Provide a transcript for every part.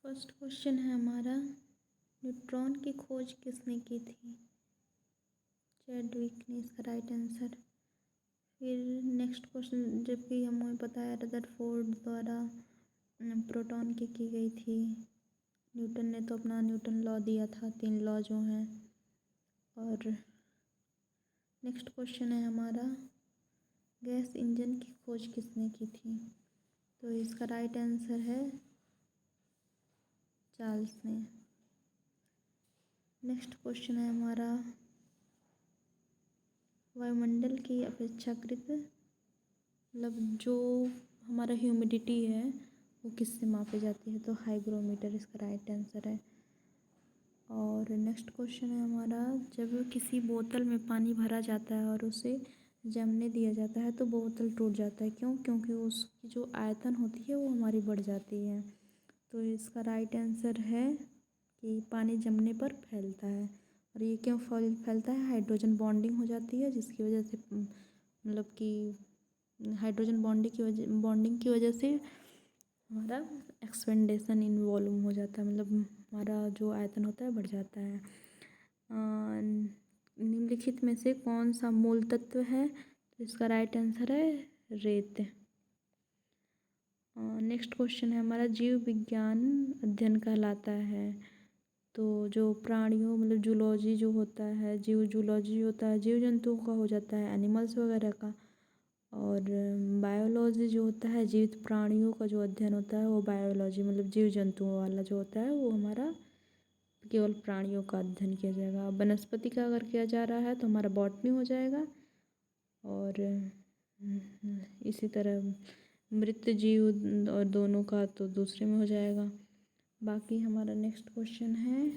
First question है हमारा, neutron की खोज किसने की थी? चैडविक ने इसका राइट आंसर। फिर नेक्स्ट क्वेश्चन, जबकि हमें पता है रदरफोर्ड द्वारा प्रोटॉन की गई थी। न्यूटन ने तो अपना न्यूटन लॉ दिया था, 3 लॉ जो हैं। और नेक्स्ट क्वेश्चन है हमारा, गैस इंजन की खोज किसने की थी? तो इसका राइट आंसर है चार्ल्स ने। नेक्स्ट क्वेश्चन है हमारा, वायुमंडल की अपेक्षाकृत मतलब जो हमारा ह्यूमिडिटी है वो किससे मापी जाती है? तो हाइग्रोमीटर इसका राइट आंसर है। और नेक्स्ट क्वेश्चन है हमारा, जब किसी बोतल में पानी भरा जाता है और उसे जमने दिया जाता है तो बोतल टूट जाता है, क्यों? क्योंकि उसकी जो आयतन होती है वो हमारी बढ़ जाती है। तो इसका राइट आंसर है कि पानी जमने पर फैलता है। और ये क्यों फैलता है? हाइड्रोजन बॉन्डिंग हो जाती है, जिसकी वजह से मतलब कि हाइड्रोजन बॉन्डिंग की वजह से हमारा एक्सपेंडेशन इन वॉल्यूम हो जाता है, मतलब हमारा जो आयतन होता है बढ़ जाता है। निम्नलिखित में से कौन सा मूल तत्व है? तो इसका राइट आंसर है रेत। नेक्स्ट क्वेश्चन है हमारा, जीव विज्ञान अध्ययन कहलाता है। तो जो प्राणियों मतलब जूलॉजी जो होता है, जूलॉजी होता है जीव जंतुओं का हो जाता है, एनिमल्स वगैरह का। और बायोलॉजी जो होता है जीवित प्राणियों का जो अध्ययन होता है वो बायोलॉजी मतलब जीव जंतुओं वाला जो होता है वो हमारा केवल प्राणियों का अध्ययन किया जाएगा। वनस्पति का अगर किया जा रहा है तो हमारा बॉटनी हो जाएगा। और इसी तरह मृत जीव और दोनों का तो दूसरे में हो जाएगा। बाकी हमारा नेक्स्ट क्वेश्चन है,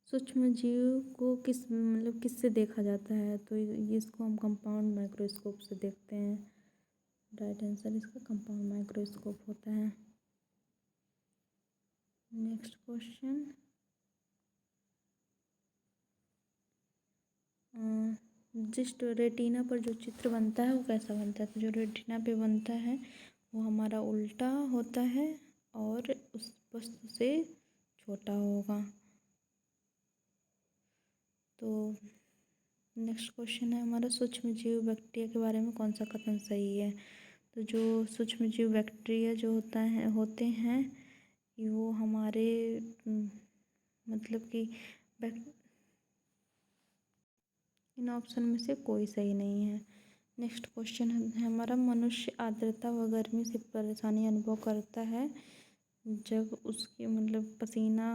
सूक्ष्म जीव को किससे देखा जाता है? तो इसको हम कंपाउंड माइक्रोस्कोप से देखते हैं। राइट आंसर इसका कंपाउंड माइक्रोस्कोप होता है। नेक्स्ट क्वेश्चन, जिस रेटिना पर जो चित्र बनता है वो कैसा बनता है? तो जो रेटिना पे बनता है वो हमारा उल्टा होता है और उस वस्तु से छोटा होगा। तो नेक्स्ट क्वेश्चन है हमारा, सूक्ष्म जीव बैक्टीरिया के बारे में कौन सा कथन सही है? तो जो सूक्ष्म जीव बैक्टीरिया जो होते हैं वो हमारे मतलब कि इन ऑप्शन में से कोई सही नहीं है। नेक्स्ट क्वेश्चन है हमारा, मनुष्य आर्द्रता व गर्मी से परेशानी अनुभव करता है जब उसके मतलब पसीना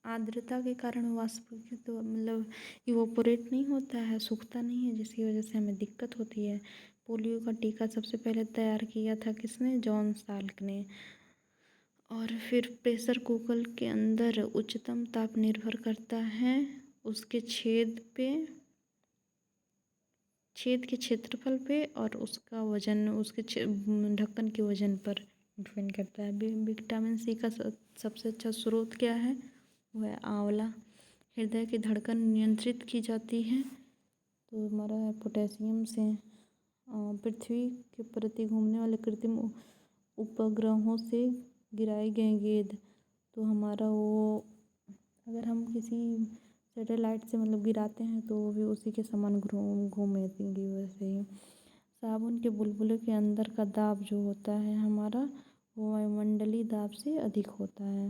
आर्द्रता के कारण वाष्पीकृत मतलब इवोपोरेट नहीं होता है, सूखता नहीं है, जिसकी वजह से हमें दिक्कत होती है। पोलियो का टीका सबसे पहले तैयार किया था किसने? जॉन साल्क ने। और फिर प्रेशर कुकर के अंदर उच्चतम ताप निर्भर करता है उसके छेद के क्षेत्रफल पे और उसका वजन उसके ढक्कन के वजन पर डिपेंड करता है। विटामिन सी का सबसे अच्छा स्रोत क्या है? वह है आंवला। हृदय की धड़कन नियंत्रित की जाती है तो हमारा है पोटेशियम से। पृथ्वी के प्रति घूमने वाले कृत्रिम उपग्रहों से गिराई गई गेंद, तो हमारा वो अगर हम किसी सैटेलाइट से मतलब गिराते हैं तो वो भी उसी के समान घूमेंगी। वैसे ही साबुन के बुलबुले के अंदर का दाब जो होता है हमारा वो वायुमंडलीय दाब से अधिक होता है।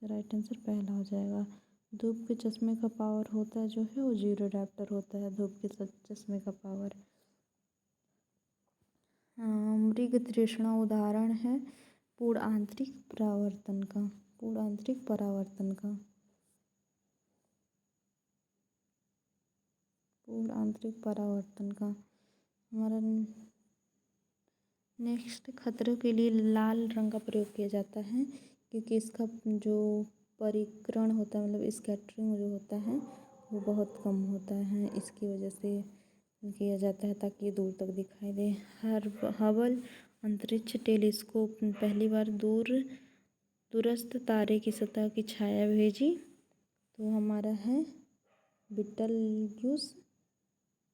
राइट आंसर पहला हो जाएगा। धूप के चश्मे का पावर होता है जो है वो 0 डायप्टर होता है धूप के चश्मे का पावर। मृग तृष्णा उदाहरण है पूर्ण आंतरिक परावर्तन का। पूर्ण आंतरिक परावर्तन का। पूर्ण आंतरिक परावर्तन का। हमारा नेक्स्ट, खतरों के लिए लाल रंग का प्रयोग किया जाता है क्योंकि इसका जो परिकरण होता है मतलब स्कैटरिंग जो होता है वो बहुत कम होता है, इसकी वजह से किया जाता है ताकि ये दूर तक दिखाई दे। हबल अंतरिक्ष टेलीस्कोप पहली बार दूरस्थ तारे की सतह की छाया भेजी, तो हमारा है बिटलग्यूस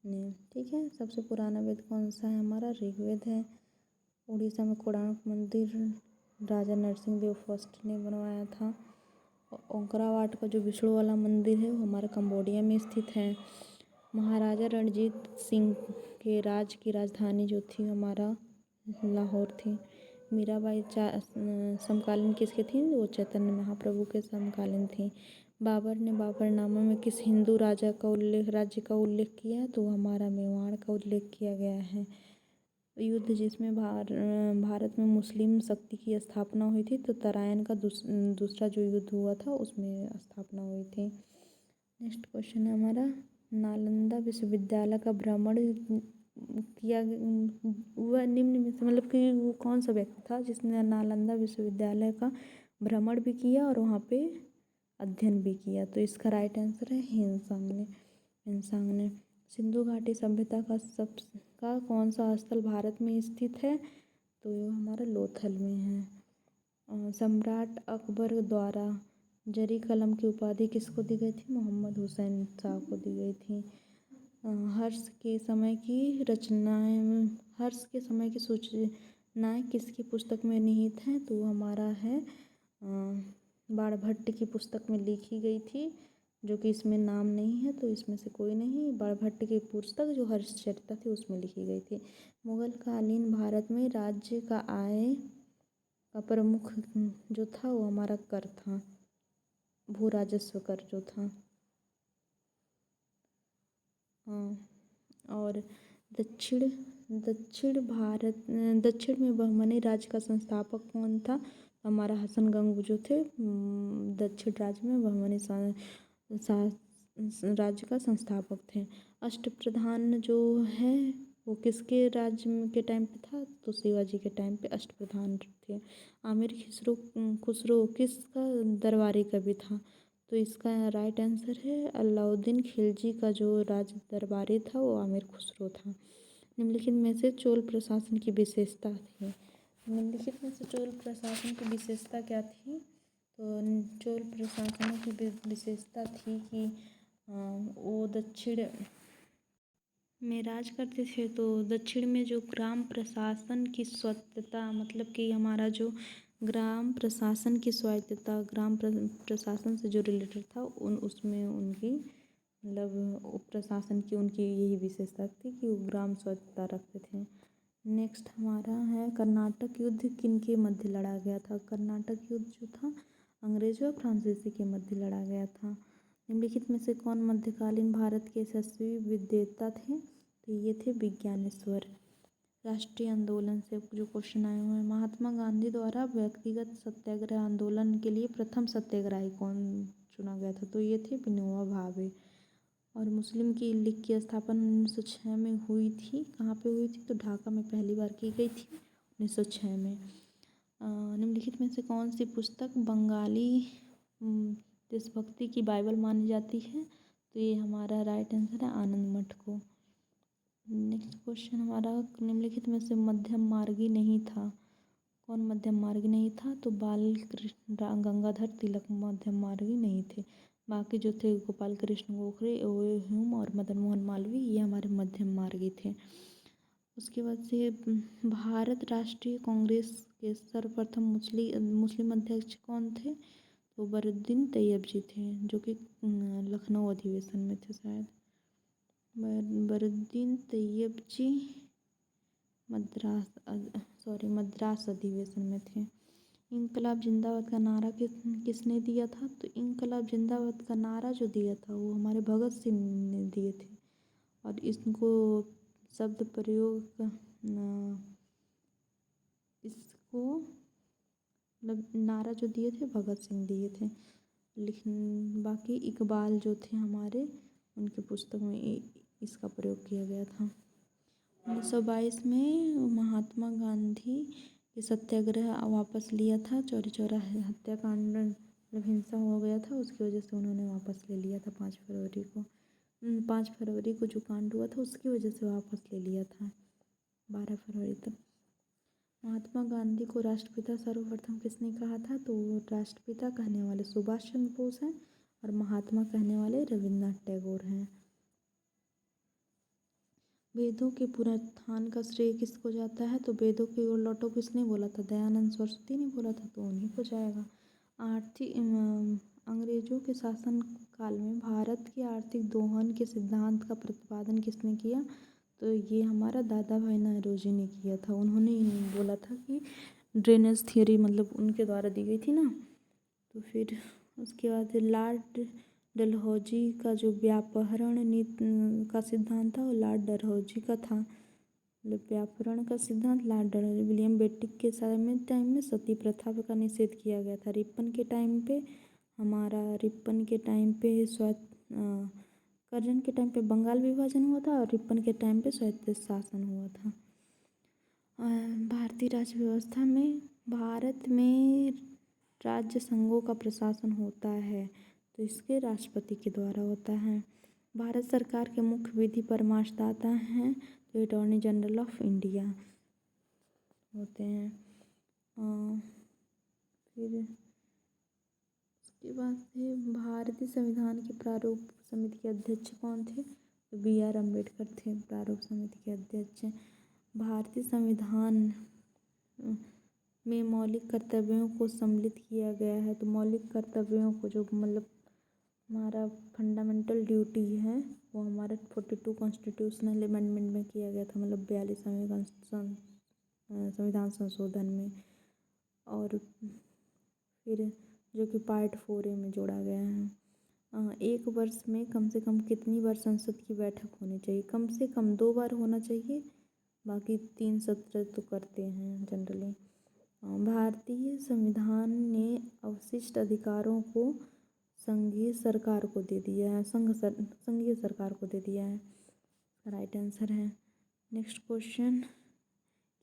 ने। ठीक है, सबसे पुराना वेद कौन सा है? हमारा ऋग्वेद है। उड़ीसा में कोणार्क मंदिर राजा नरसिंह देव फर्स्ट ने बनवाया था। ओंकारावाट का जो विष्णु वाला मंदिर है वो हमारे कंबोडिया में स्थित है। महाराजा रणजीत सिंह के राज की राजधानी जो थी हमारा लाहौर थी। मीराबाई समकालीन किसके थी? वो चैतन्य महाप्रभु के समकालीन थी। बाबर ने बाबरनामा में किस हिंदू राज्य का उल्लेख किया है? तो हमारा मेवाड़ का उल्लेख किया गया है। युद्ध जिसमें भारत में मुस्लिम शक्ति की स्थापना हुई थी, तो तराइन का दूसरा जो युद्ध हुआ था उसमें स्थापना हुई थी। नेक्स्ट क्वेश्चन है हमारा, नालंदा विश्वविद्यालय का भ्रमण किया वह निम्न में से मतलब कि वो कौन सा व्यक्ति था जिसने नालंदा विश्वविद्यालय का भ्रमण भी किया और वहाँ पे अध्ययन भी किया? तो इसका राइट आंसर है हिमसांग ने। सिंधु घाटी सभ्यता का कौन सा स्थल भारत में स्थित है? तो ये हमारा लोथल में है। सम्राट अकबर द्वारा जरी कलम की उपाधि किसको दी गई थी? मोहम्मद हुसैन शाह को दी गई थी। हर्ष के समय की सूचनाएं किसकी पुस्तक में निहित हैं? तो हमारा है बाणभट्ट की पुस्तक में लिखी गई थी, जो कि इसमें नाम नहीं है तो इसमें से कोई नहीं। बाणभट्ट की पुस्तक जो हर्षचरित थी उसमें लिखी गई थी। मुगल कालीन भारत में राज्य का आय का प्रमुख जो था वो हमारा कर था, भू राजस्व कर जो था। और दक्षिण में बहमनी राज्य का संस्थापक कौन था? हमारा हसन गंग जो थे दक्षिण राज्य में बहमनी राज्य का संस्थापक थे। अष्टप्रधान जो है वो किसके राज्य के टाइम पे था? तो शिवाजी के टाइम पे अष्टप्रधान थे। आमिर खुसरो किसका दरबारी कवि था? तो इसका राइट आंसर है अलाउद्दीन खिलजी का जो राज दरबारी था वो आमिर खुसरो था। निम्नलिखित में से चोल प्रशासन की विशेषता क्या थी? तो चोल प्रशासन की विशेषता थी कि वो दक्षिण में राज करते थे, तो दक्षिण में जो ग्राम प्रशासन की स्वायत्तता, मतलब कि हमारा जो ग्राम प्रशासन की स्वायत्तता ग्राम प्रशासन से जो रिलेटेड था उसमें उनकी मतलब उप प्रशासन की उनकी यही विशेषता थी कि वो ग्राम स्वायत्तता रखते थे। नेक्स्ट हमारा है कर्नाटक युद्ध किनके मध्य लड़ा गया था? कर्नाटक युद्ध जो था अंग्रेजों और फ्रांसीसी के मध्य लड़ा गया था। निम्नलिखित में से कौन मध्यकालीन भारत के यशस्वी विद्वेता थे? तो ये थे विज्ञानेश्वर। राष्ट्रीय आंदोलन से जो क्वेश्चन आए हुए हैं, महात्मा गांधी द्वारा व्यक्तिगत सत्याग्रह आंदोलन के लिए प्रथम सत्याग्रही कौन चुना गया था? तो ये थे विनोबा भावे। और मुस्लिम की लीग की स्थापना 1906 में हुई थी। कहाँ पे हुई थी? तो ढाका में पहली बार की गई थी 1906 में। निम्नलिखित में से कौन सी पुस्तक बंगाली देशभक्ति की बाइबल मानी जाती है? तो ये हमारा राइट आंसर है आनंद मठ को। नेक्स्ट क्वेश्चन हमारा, निम्नलिखित में से मध्यम मार्गी नहीं था? कौन मध्यम मार्गी नहीं था? तो बाल कृष्ण गंगाधर तिलक मध्यम मार्गी नहीं थे। बाकी जो थे गोपाल कृष्ण गोखले, ह्यूम और मदन मोहन मालवीय, ये हमारे मध्यम मार्गी थे। उसके बाद से भारत राष्ट्रीय कांग्रेस के सर्वप्रथम मुस्लिम अध्यक्ष कौन थे? तो बरुद्दीन तैयब जी थे, जो कि लखनऊ अधिवेशन में थे शायद। बरुद्दीन तैयब जी मद्रास अधिवेशन में थे। इंकलाब जिंदाबाद का नारा किसने दिया था? तो इंकलाब जिंदाबाद का नारा जो दिया था वो हमारे भगत सिंह ने दिए थे। और इसको शब्द प्रयोग इसको मतलब नारा जो दिए थे भगत सिंह दिए थे। बाकी इकबाल जो थे हमारे, उनकी पुस्तक में इसका प्रयोग किया गया था। 1922 में महात्मा गांधी के सत्याग्रह वापस लिया था। चौरी चौरा हत्याकांड मतलब हिंसा हो गया था, उसकी वजह से उन्होंने वापस ले लिया था 5 फरवरी को जो कांड हुआ था उसकी वजह से वापस ले लिया था 12 फरवरी तक। महात्मा गांधी को राष्ट्रपिता सर्वप्रथम किसने कहा था? तो राष्ट्रपिता कहने वाले सुभाष चंद्र बोस हैं और महात्मा कहने वाले रविन्द्रनाथ टैगोर हैं। वेदों के पुनरुत्थान का श्रेय किसको जाता है? तो वेदों की ओर लौटो किसने बोला था? दयानंद सरस्वती ने बोला था, तो उन्हीं को जाएगा। आर्थिक अंग्रेजों के शासन काल में भारत के आर्थिक दोहन के सिद्धांत का प्रतिपादन किसने किया? तो ये हमारा दादा भाई नौरोजी ने किया था। उन्होंने ही बोला था कि ड्रेनेज थ्योरी मतलब उनके द्वारा दी गई थी ना। तो फिर उसके बाद लॉर्ड डलहौजी का जो व्यापहरण नीति का सिद्धांत था वो लॉर्ड डलहौजी का था। मतलब व्यापहरण का सिद्धांत लॉर्ड डलहौजी। विलियम बेंटिक के समय टाइम में सती प्रथा का निषेध किया गया था। रिपन के टाइम पे कर्जन के टाइम पे बंगाल विभाजन हुआ था और रिपन के टाइम पे स्वायत्त शासन हुआ था। भारतीय राज्य व्यवस्था में भारत में राज्य संघों का प्रशासन होता है तो इसके राष्ट्रपति के द्वारा होता है। भारत सरकार के मुख्य विधि परामर्शदाता हैं तो अटॉर्नी जनरल ऑफ इंडिया होते हैं। फिर उसके बाद से भारतीय संविधान के प्रारूप समिति के अध्यक्ष कौन थे? तो BR अम्बेडकर थे प्रारूप समिति के अध्यक्ष। भारतीय संविधान में मौलिक कर्तव्यों को सम्मिलित किया गया है। तो मौलिक कर्तव्यों को जो मतलब हमारा फंडामेंटल ड्यूटी है वो हमारा 42 कॉन्स्टिट्यूशनल अमेंडमेंट में किया गया था, मतलब 42वें संविधान संशोधन में। और फिर जो कि पार्ट 4A में जोड़ा गया है। एक वर्ष में कम से कम कितनी बार संसद की बैठक होनी चाहिए? कम से कम 2 बार होना चाहिए, बाकी 3 सत्र तो करते हैं जनरली। भारतीय संविधान ने अवशिष्ट अधिकारों को संघीय सरकार को दे दिया है। संघीय सरकार को दे दिया है, राइट आंसर है। नेक्स्ट क्वेश्चन,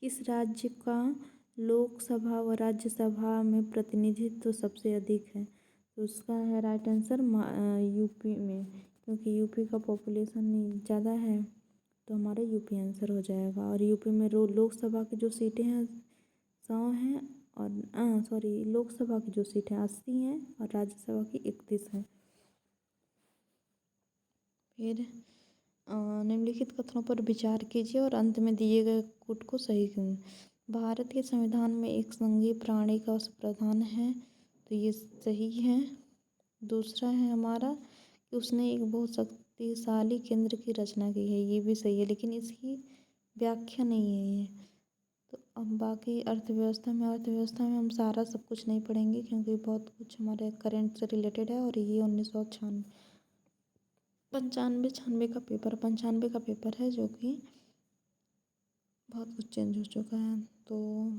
किस राज्य का लोकसभा व राज्यसभा में प्रतिनिधित्व सबसे अधिक है? तो उसका है राइट आंसर यूपी में, क्योंकि यूपी का पॉपुलेशन ज़्यादा है तो हमारा यूपी आंसर हो जाएगा। और यूपी में लोकसभा की जो सीटें हैं 100 हैं और लोकसभा की जो सीट है 80 हैं और राज्यसभा की 31 है। फिर निम्नलिखित कथनों पर विचार कीजिए और अंत में दिए गए कोट को सही करें। भारत के संविधान में एक संघीय प्राणी का प्रावधान है, तो ये सही है। दूसरा है हमारा कि उसने एक बहुत शक्तिशाली केंद्र की रचना की है, ये भी सही है, लेकिन इसकी व्याख्या नहीं है ये। तो अब बाकी अर्थव्यवस्था में हम सारा सब कुछ नहीं पढ़ेंगे क्योंकि बहुत कुछ हमारे करंट से रिलेटेड है। और ये 95 का पेपर है जो कि बहुत कुछ चेंज हो चुका है। तो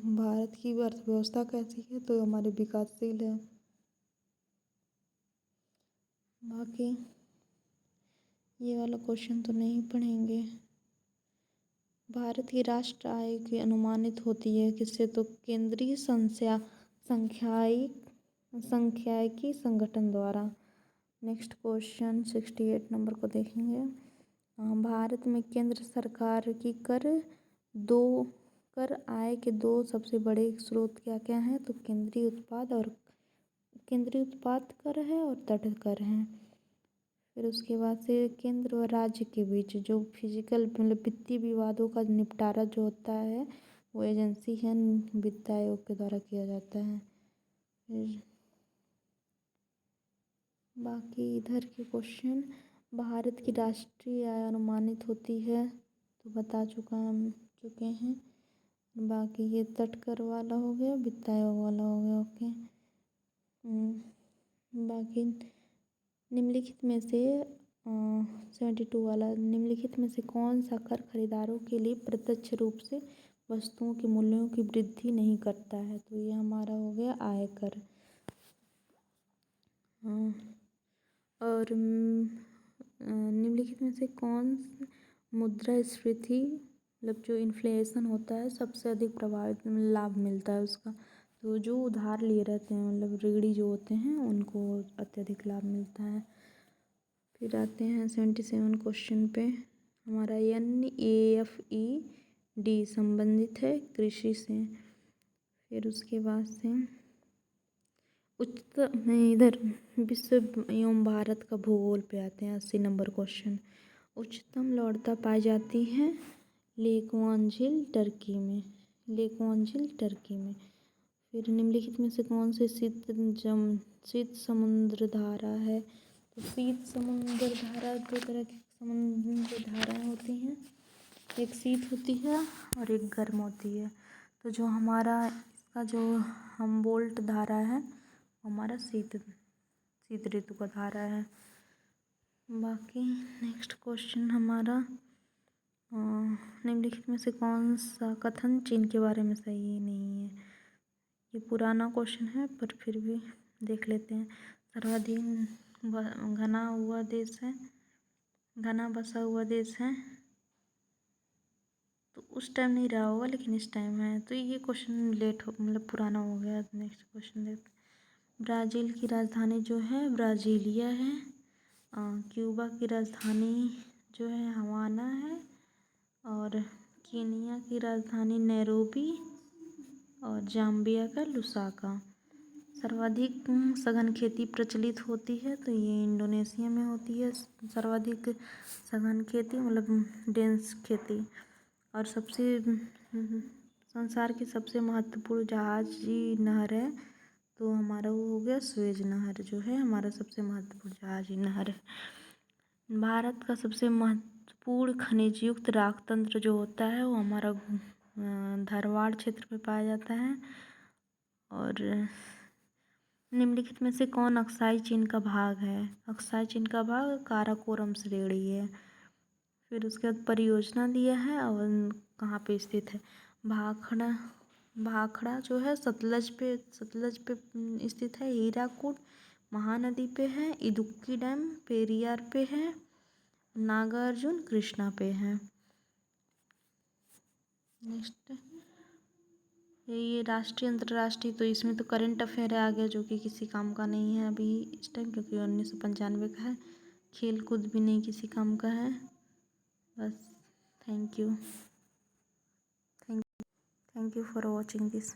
भारत की अर्थव्यवस्था कैसी है? तो हमारी विकासशील है। बाकी ये वाला क्वेश्चन तो नहीं पढ़ेंगे। भारत की राष्ट्र आय की अनुमानित होती है किससे? तो केंद्रीय सांख्यिकी संगठन द्वारा। नेक्स्ट क्वेश्चन 68 नंबर को देखेंगे। भारत में केंद्र सरकार की कर आय के 2 सबसे बड़े स्रोत क्या क्या हैं? तो केंद्रीय उत्पाद कर है और तट कर है। फिर उसके बाद से केंद्र और राज्य के बीच जो फिजिकल मतलब वित्तीय विवादों का निपटारा जो होता है वो एजेंसी है वित्त आयोग के द्वारा किया जाता है। फिर बाकी इधर के क्वेश्चन, भारत की राष्ट्रीय आय अनुमानित होती है तो बता चुके हैं। बाकी ये तटकर वाला हो गया, वित्त आयोग वाला हो गया। ओके। बाकी निम्नलिखित में से 72 वाला, निम्नलिखित में से कौन सा कर खरीदारों के लिए प्रत्यक्ष रूप से वस्तुओं के मूल्यों की वृद्धि नहीं करता है? तो ये हमारा हो गया आयकर। और निम्नलिखित में से कौन मुद्रास्फीति मतलब जो इन्फ्लेशन होता है सबसे अधिक प्रभावित लाभ मिलता है उसका? तो जो उधार लिए रहते हैं मतलब ऋणी जो होते हैं उनको अत्यधिक लाभ मिलता है। फिर आते हैं 77 क्वेश्चन पे। हमारा NAFED संबंधित है कृषि से। फिर उसके बाद से इधर विश्व एवं भारत का भूगोल पे आते हैं 80 नंबर क्वेश्चन। उच्चतम लौड़ता पाई जाती है लेक वन झील टर्की में। लेक वन झील टर्की में। फिर निम्नलिखित में से कौन सी शीत समुद्र धारा है? तो शीत समुद्र धारा, दो तरह की समुद्र धाराएं होती हैं, एक शीत होती है और एक गर्म होती है। तो जो हमारा इसका जो हमबोल्ट धारा है हमारा शीत ऋतु का धारा है। बाकी नेक्स्ट क्वेश्चन हमारा निम्नलिखित में से कौन सा कथन चीन के बारे में सही नहीं है? ये पुराना क्वेश्चन है पर फिर भी देख लेते हैं। सर्वाधिक घना हुआ देश है, घना बसा हुआ देश है, तो उस टाइम नहीं रहा होगा लेकिन इस टाइम है, तो ये क्वेश्चन लेट हो मतलब पुराना हो गया। नेक्स्ट क्वेश्चन देखते। ब्राज़ील की राजधानी जो है ब्राज़ीलिया है। क्यूबा की राजधानी जो है हवाना है। और केनिया की राजधानी नैरोबी और जाम्बिया का लुसाका। सर्वाधिक सघन खेती प्रचलित होती है तो ये इंडोनेशिया में होती है सर्वाधिक सघन खेती मतलब डेंस खेती। और सबसे संसार की सबसे महत्वपूर्ण जहाजी नहर है तो हमारा वो हो गया स्वेज नहर जो है हमारा सबसे महत्वपूर्ण जहाजी नहर है। भारत का सबसे महत्वपूर्ण खनिज युक्त राख तंत्र जो होता है वो हमारा धारवाड़ क्षेत्र में पाया जाता है। और निम्नलिखित में से कौन अक्साई चीन का भाग है? अक्साई चीन का भाग काराकोरम श्रेणी है। फिर उसके बाद परियोजना दिया है और कहाँ पे स्थित है। भाखड़ा जो है सतलज पे स्थित है। हीराकुड महानदी पे है। इदुक्की डैम पेरियार पे है। नागार्जुन कृष्णा पे है। नेक्स्ट ये राष्ट्रीय अंतर्राष्ट्रीय, तो इसमें तो करंट अफेयर है आगे जो कि किसी काम का नहीं है अभी इस टाइम क्योंकि 1995 का है। खेल कूद भी नहीं किसी काम का है। बस thank you for watching this.